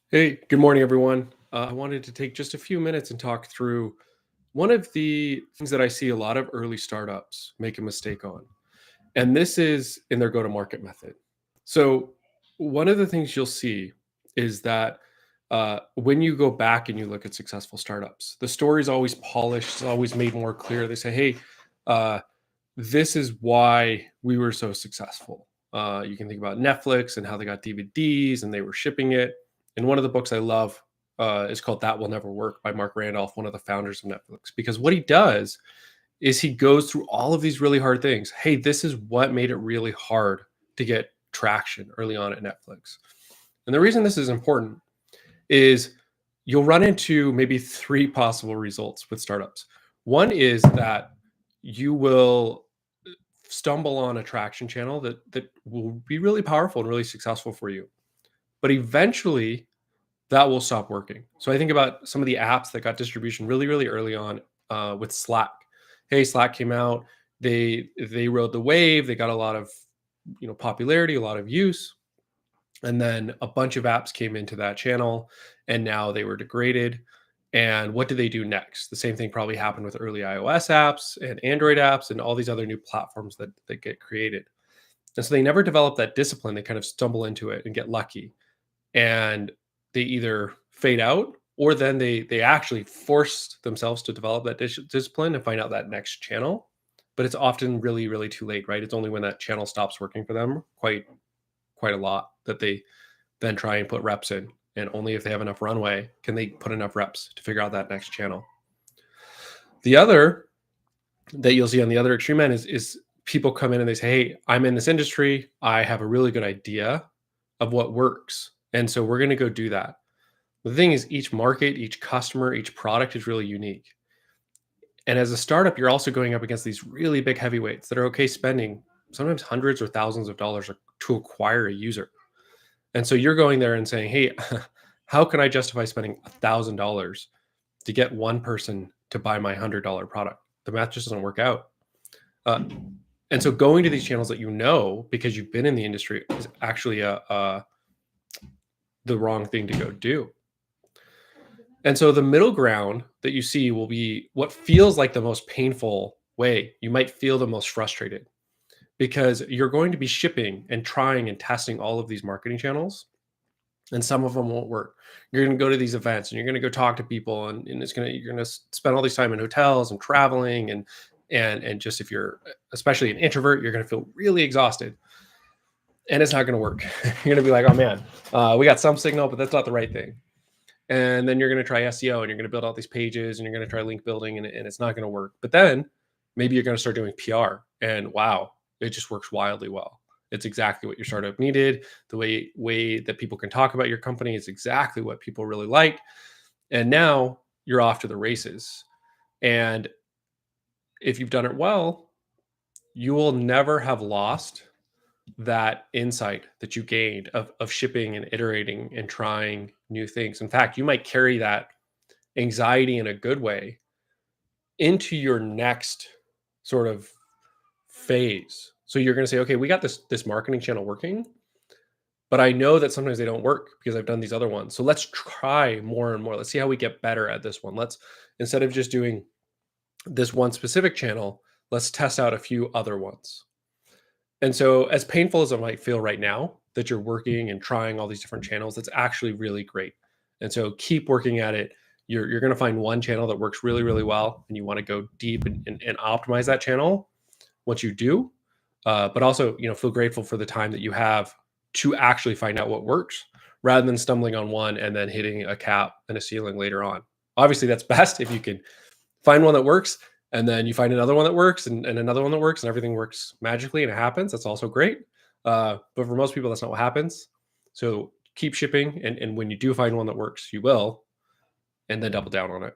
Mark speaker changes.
Speaker 1: Hey, good morning, everyone. I wanted to take just a few minutes and talk through one of the things that I see a lot of early startups make a mistake on, and this is in their go to market method. So, one of the things you'll see is that when you go back and you look at successful startups, the story is always polished, it's always made more clear. They say, hey, uh, this is why we were so successful. You can think about Netflix and how they got DVDs and they were shipping it. And one of the books I love is called That Will Never Work by Mark Randolph, one of the founders of Netflix. Because what he does is he goes through all of these really hard things. Hey, this is what made it really hard to get traction early on at Netflix. And the reason this is important is you'll run into maybe three possible results with startups. One is that you will stumble on a traction channel that will be really powerful and really successful for you. But eventually that will stop working. So I think about some of the apps that got distribution really, really early on with Slack. Hey, Slack came out. They rode the wave. They got a lot of popularity, a lot of use, and then a bunch of apps came into that channel, and now they were degraded. And what do they do next? The same thing probably happened with early iOS apps and Android apps and all these other new platforms that get created. And so they never develop that discipline. They kind of stumble into it and get lucky. And they either fade out or then they actually force themselves to develop that discipline and find out that next channel. But it's often really, really too late, right? It's only when that channel stops working for them quite a lot that they then try and put reps in. And only if they have enough runway can they put enough reps to figure out that next channel. The other that you'll see on the other extreme end is people come in and they say, hey, I'm in this industry. I have a really good idea of what works. And so we're going to go do that. The thing is, each market, each customer, each product is really unique. And as a startup, you're also going up against these really big heavyweights that are okay spending sometimes hundreds or thousands of dollars to acquire a user. And so you're going there and saying, hey, how can I justify spending $1,000 to get one person to buy my $100 product? The math just doesn't work out. Uh, and so going to these channels that you know because you've been in the industry is actually the wrong thing to go do. And so the middle ground that you see will be what feels like the most painful way. You might feel the most frustrated because you're going to be shipping and trying and testing all of these marketing channels, and some of them won't work. You're going to go to these events and you're going to go talk to people, and you're going to spend all this time in hotels and traveling and just if you're especially an introvert, you're going to feel really exhausted, and it's not going to work. You're going to be like, oh man, we got some signal, but that's not the right thing. And then you're going to try SEO and you're going to build out these pages and you're going to try link building, and it's not going to work. But then maybe you're going to start doing PR, and wow, it just works wildly well. It's exactly what your startup needed. The way that people can talk about your company is exactly what people really like. And now you're off to the races. And if you've done it well, you will never have lost that insight that you gained of shipping and iterating and trying new things. In fact, you might carry that anxiety in a good way into your next sort of phase. So you're going to say, okay, we got this marketing channel working, but I know that sometimes they don't work because I've done these other ones. So let's try more and more. Let's see how we get better at this one. Let's, instead of just doing this one specific channel, let's test out a few other ones. And so, as painful as it might feel right now that you're working and trying all these different channels, it's actually really great. And so, keep working at it. You're going to find one channel that works really, really well, and you want to go deep and optimize that channel once you do. But also, feel grateful for the time that you have to actually find out what works, rather than stumbling on one and then hitting a cap and a ceiling later on. Obviously, that's best if you can find one that works and then you find another one that works and another one that works and everything works magically and it happens. That's also great. But for most people, that's not what happens. So keep shipping. And when you do find one that works, you will, and then double down on it.